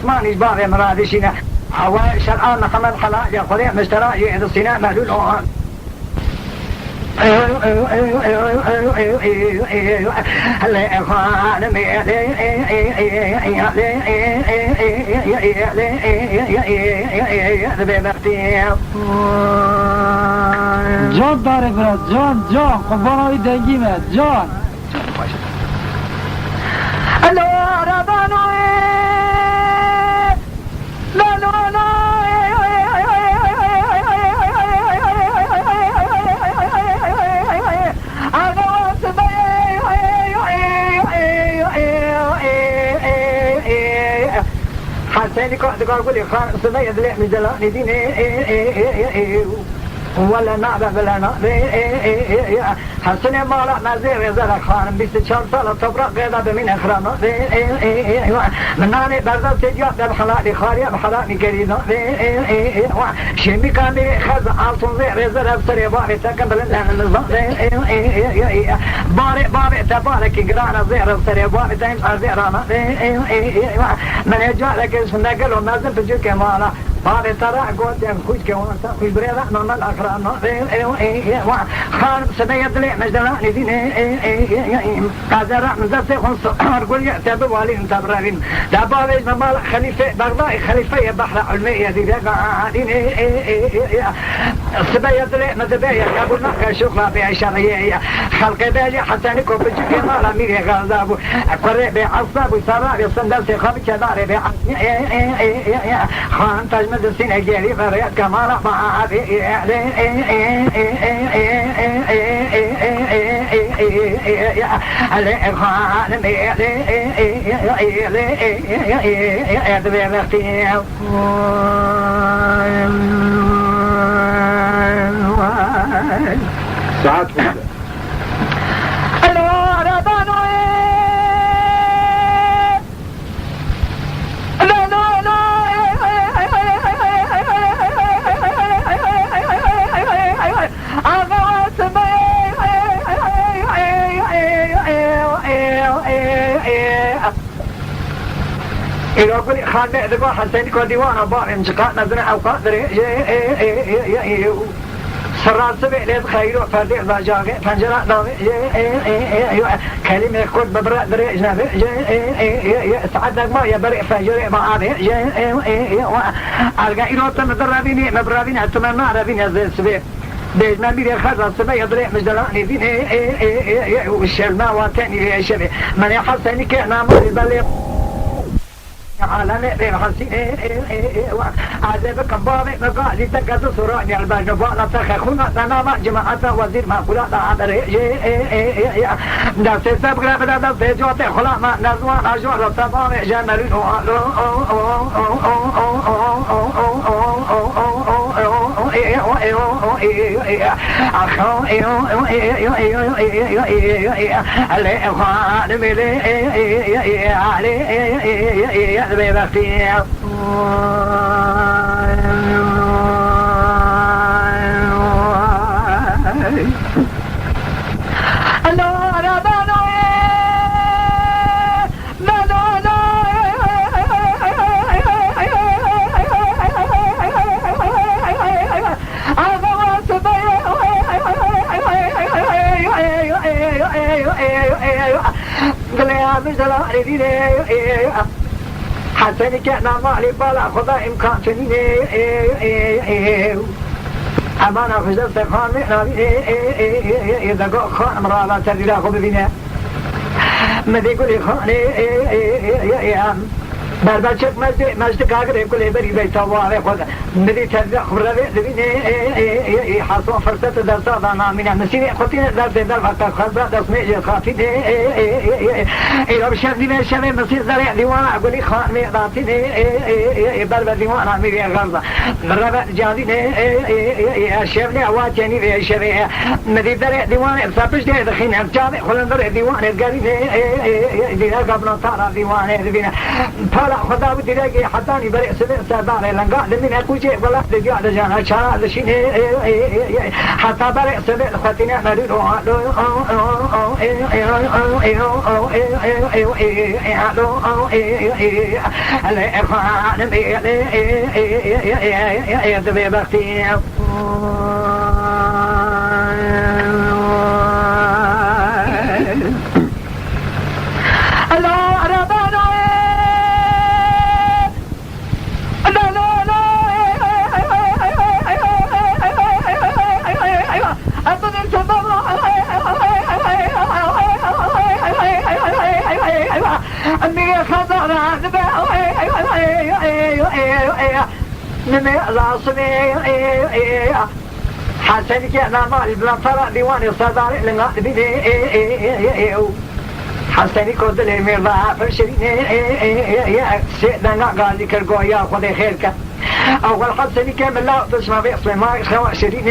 عثماني بابي مرادشنا هواي شرعان محمد حلاجة خليع مشتراء يعد الصناع مهلول أوهان جان داره برات جان قنبانوی دنگیمه جان حسيني كنت أقول لي خان صبي أدلع من زلاني ديني ولا نعرف ولا نعرف حسني ما لا نزير يزال خان بيست شرطة طبرق قيدا بمن أخرانا من ناني برزل تجيب بحلاني خارية بحلاني قرينا شمي كان بي خز عالصن زير يزال أبصري باري تكبل لنا النظام باري تبارك قرانا زير أبصري باري تايم أزيرانا من يجعلك اسم نقل ونازل تجيك مالا باري ترى قلت يا خوش كوانتا خوش بريدا نونا الأخران خان سبي يدلع مجدلاني دين قادر مزرسي خنص أرقل يعتبر والي انتبرين داباليج ممال خليفة بغداء خليفة بحر علمية دي قاعدين سبي يدلع مدبية قبل نقا شغلة بعشرية خلق باجي حساني كوبجي مالا ميري غازابو أقري بعصابو سراري صندلسي خبك داري بعصابو خان تجمد السنة جيري فريد كمالا معادي ساعات واحدة إذا قلت خالد ذبح حسين كل ديوان بار انشقاق نزرع أو قادر سرار سبع ليد خير فردي الباجاق فنجرة ضوء كلمة كل ببرأ دري جنبي سعدك ما يبرئ فجري معاري ألقى إيروت مدربين أتمنى ربين زي السبيع بيج ما بيري خرج سبع يضرع مجدلاني دين والشلمة واتني في شبه من يحسني كأنا مريبالي عالمي بحسين عذاب كباري مقالي تكاد سراني الباج فانا تخخونا تنام جماعة وزير ما كلا تعبر دست سبقنا بدا دست جوات خلا ما نزوان أجوار تباري جمالين حسني كان مالي بالا خدا إمكان تنين أمانة خجل سيخان مئنا إذا قو خان مرابا تردي خب بنا مدي قولي خاني بربچک مجد کاغره کلی بری بیتواره خود ندی تربیت خبره دبینه حاسو فرصت درس دانا مینا مسیر خودی درس در وقت خبر دست میج خاطی ایراب شدی به شب مسیر زرع دیوان گلی خان می داتی بر دیوان میری غرض مرد جادی شب نه واجنی به شب ندی در دیوان سپش ده دخین جاد خلن در دیوان گری دیگر قبل تارا دیوان دبینه ولا خدا بدرجة حتى نبرئ سبع سردار لنقا لمن أكوجي ولا رجع رجعنا شارع لشين حتى برئ سبع ختنا مريض حسن كأنا مالي بلا فرق ديواني الصداري لنغا بني حسني كود لي مرضى فرشرين سيدنا قال لك القويا خذي خيرك أول حسني كامل لا تسمع باسم ما يخوى شرين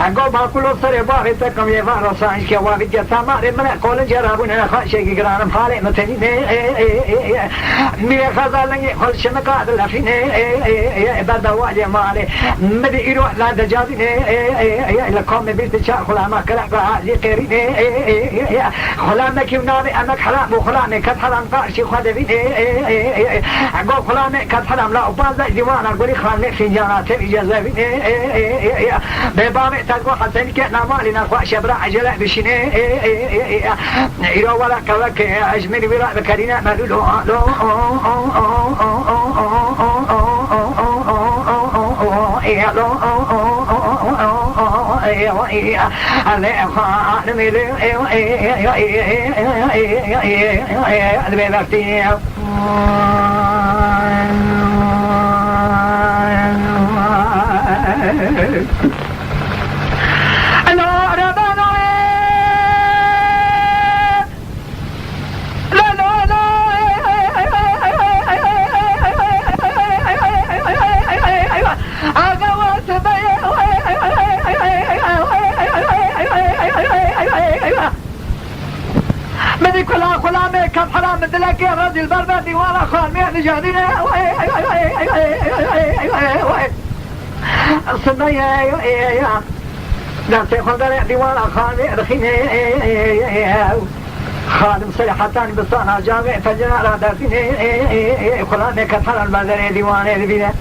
أقول ما كل صار باغي تكم يفعل صاحب كوابي جثامر من قول جرابنا خاشي جرام حالي متنين مي خزالني خل شمكات لفين بدأ واجه مالي مدي يروح لا دجاجين لكم بيت شاء خلا ما كلا قاعد يقرين خلا ما كيوناري أمك حرام وخلا كت حرام قاشي خدبين أقول خلا كت حرام لا وبعض ديوان أقولي خالني فنجانات إجازة ببابي تقول حسن كنا مالي نخوا شبرا عجلة بشيني إيرو ولا كوك أجمل ولا بكرينا ملولو مدي كلا ميكب حرام مدلك يا رجل بربادي ولا خال ميعني جادينا الصدية لا تاخذ رأدي ولا خال رخيني خادم صيحتان بصانا جامع فجنا رادتين كلا ميكب حرام بدري ديواني دبينا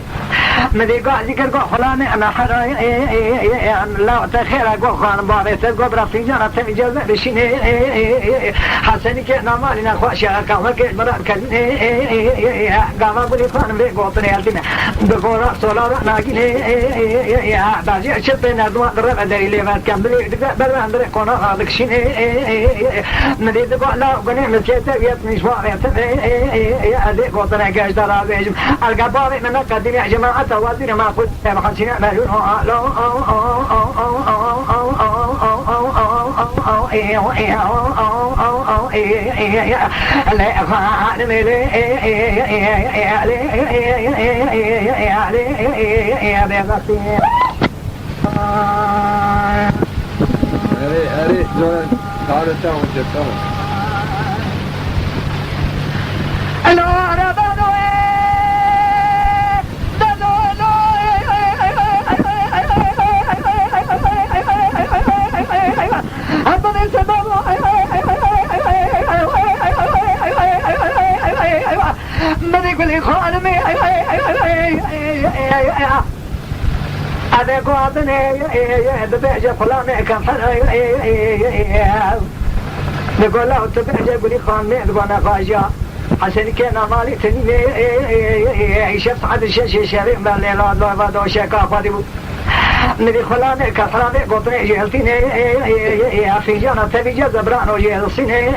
مدي قاعد يقول خلاني أنا حرا لا تخير أقول خان بابي تقول براسي جانا تمجز بشيني حسني كنا مالنا خوشة كم كل مرة كني قام أقولي خان بيقول طني ألتنا بقول صلاة ناقيني بعدي شطنا دوا درب أدري لي ما كم بلي بل عندنا كنا هذاك شيني مدي تقول لا قني مسكت بيت مشوار يا أدي قلت أنا جاش درا بيجم القبابي من قديم يا جماعة توازن ما قلت ما خشينا مليون هذا قاعدنا ببيجة فلان كم نقول له تبيجة يقولي خان ميد وانا خاجة حسن كنا مالي تنين شفت عاد الشيء شريم بالليل الله بدو شكا فادبو نبي خلاني كفراني قطني جهلتين في جانا تبيجة زبرانو جهلسين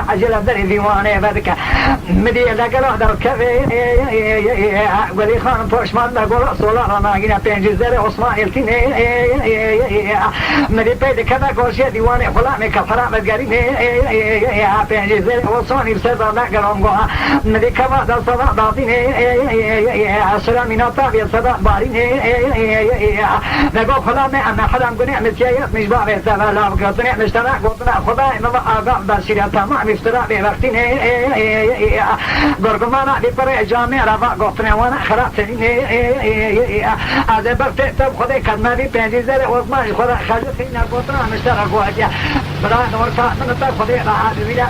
عجلة دري ديواني بدك مدي لقلا در كفي ولي خان فوشمان لقول صلاة ناقينا بينجزر عثمان يلتين مدي بيد كذا قوشي ديواني خلاني كفران بدقرين بينجزر عثمان يبسر ناقلهم قوها مدي كما در صلاة باطين سلامنا طابي صلاة بارين نگو خدا می اما حرام کنی مسیحیت مش بابه سوالا بکنی مشترک قطنا خدا ما آقا بسیار تمام مفترا به وقتی نه گرگمانا بیپره جامعه را قطنا وانا خراب سنین از برت تب خدا کلمه بی پنجیزه وزمان خدا خالد خینا قطنا مشترک قوتیا برای نور تا من تا خدا را عادی لا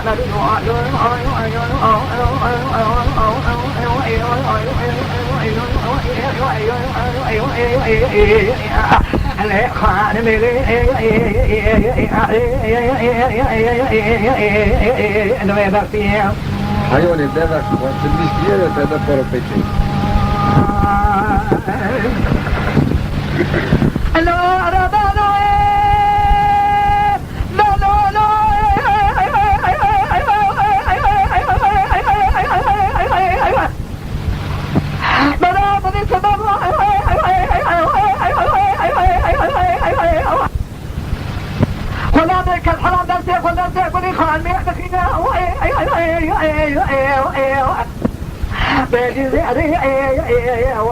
Hayone deva quanto mistiere te da foro pete.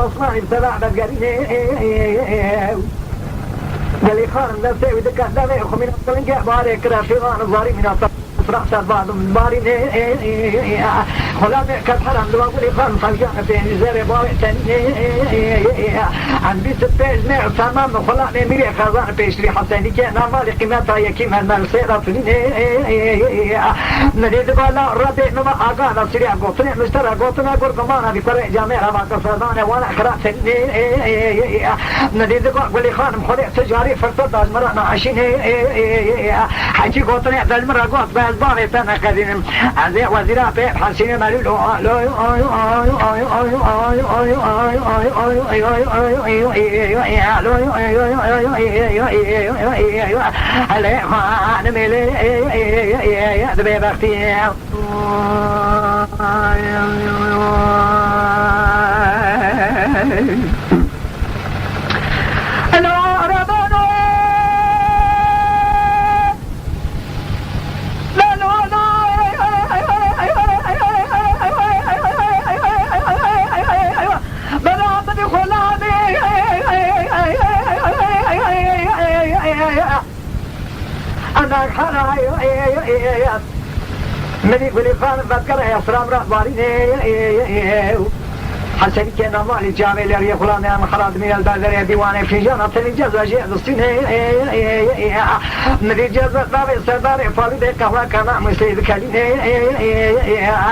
وصلاني بسبع بقرين قال خارم نفسي وذكر دمي وخمين أصلاً جاء باري كرا في غان الظاري من أصلاً رأس بعض من باري خلاني كالحرام دوا قولي خارم خلقانا في نزاري باري تاني عن بيس البيج ميع تمام خلاني ميري خزان بيشري حسيني كي نعمالي قيمتها يكيم المال سيرة نديد بالا ربي نما آقانا سريع قوتنا مشترى قوتنا قرقمانا بكرة جامعة باقا صدانا وانا خرات نديد قولي خارم خلق تجاري فرصة دازمرانا عشين حاجي قوتنا دازمرا قوت بازباري تانا قدين عزي وزيرا بيب حسين مالولو أنا حرايا مني قولي خان بذكر يا سلام رأباري حسن كنا مالي جامع لري فلان أنا خراد من البلدة ديواني في جنة الجزء جاء الصين مني جزء باب سردار فالد كهوا كنا مسيد كلين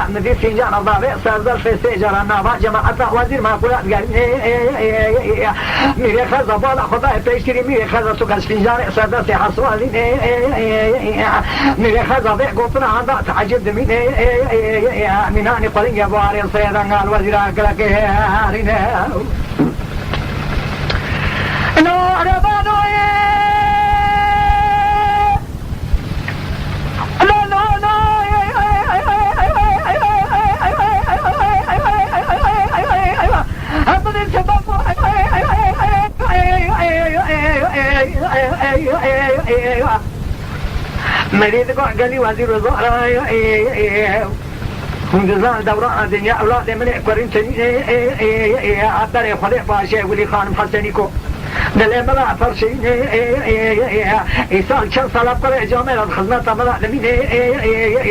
مني في جنة باب سردار في سجارة نبا جماعة وزير ما قلت قال میره خزا بالا خدا پیشگیری میره خزا تو کس فنجان سردار سی حسوالی میره خزا به گفتن آندا تعجب دمینه منانی قلنگ باری سیدان قال وزیر اکلا که هارینه نو عربانوی مريض قال لي وزير الوزراء جزاء دوران الدنيا أولاد من قرين تني عبر خليفة باشا ولي خان حسنيكو دل ملا فرشين إيصال شن صلاة قرأ جامعة الخدمة ملا دمين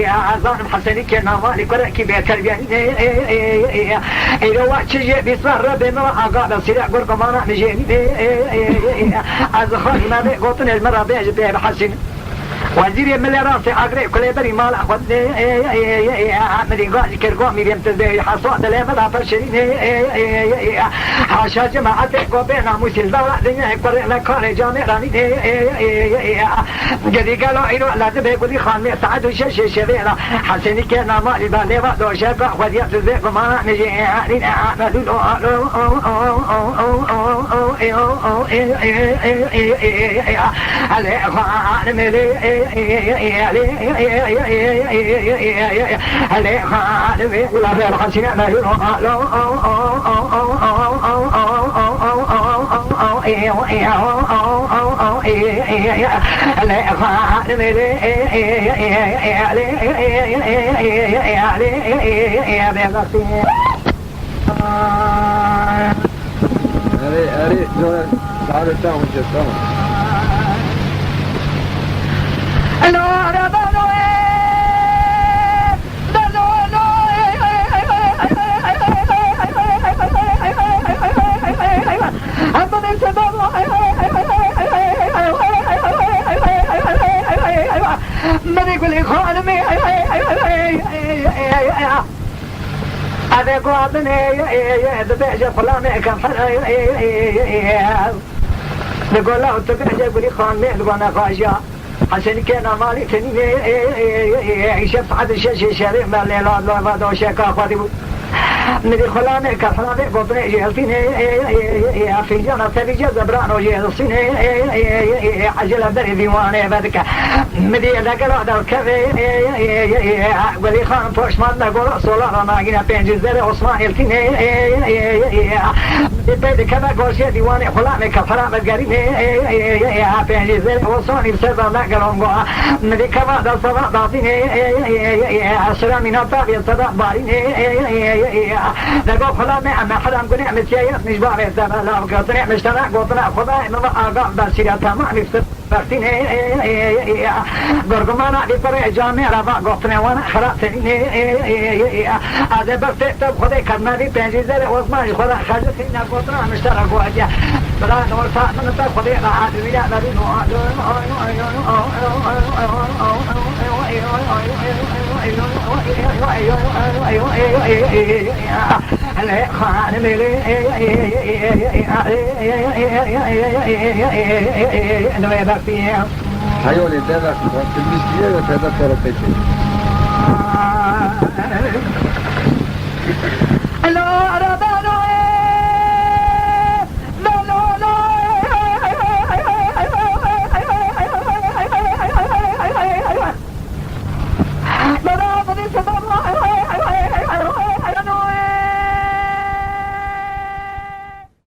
عزان حسني كنا مالي قرأ كي بيتربيان إذا وقت شيء بيصير ربي ملا أقعد سريع قرق مانا مجيني از خان ما بيقطن المرة بيجي بحسن وزير مليارات عقري كل بري مال أخذ مدين قاضي كرقو ميريم تزبي حصاد دلهم لا فرشين حاشا جماعة قبنا مسل دولة دنيا قرر لكار جامع راني جدي قالوا إنه لازم بيقولي خان سعد وشش شبيرة حسني كنا مالي بالي وقت شقة خذيت تزبي ما نجي عين عملوا على خان ملي هذا تاهم جدهم ملك الإخوان هذا قوابني دبيجة فلاني كان نقول له تبيجة قولي خان ميل وانا خاشا عشان كان مالي تنيني شفت حد الشيء شريف ما اللي لا ما دو شكا خاطب ندي خلاني كفلاني بطني جلتيني في جنة تبيجة زبران وجلسيني عجلة دري ديواني بدك مدي ذكر هذا الكذي ولي خان فوش ما نقول صلاة ما جينا بينجزر عثمان يلتيني بدي كذا قوشي ديواني خلاني كفلان بقريني بينجزر عثمان يبصر ما قالوا مدي كذا ده صلاة ضاطيني سلامي نطاب يصدق باريني نقول خلاني أما حدا نقول نعمل شيء نجبار يستمع لا قطني مشترك قطنا خذا إنه أقام بسيرة تمام يفتين قرقمانا بطريق جامع رفع قطنا وانا خرطني هذا بس تكتب خذي كرنا دي بنجيزة واسمان خذا خرجتنا قطنا مشترك واجه بلا نور فاطمة نتاك خذي راحت ويا نبي هيو اللي ده في المسكية ده تهدى فرق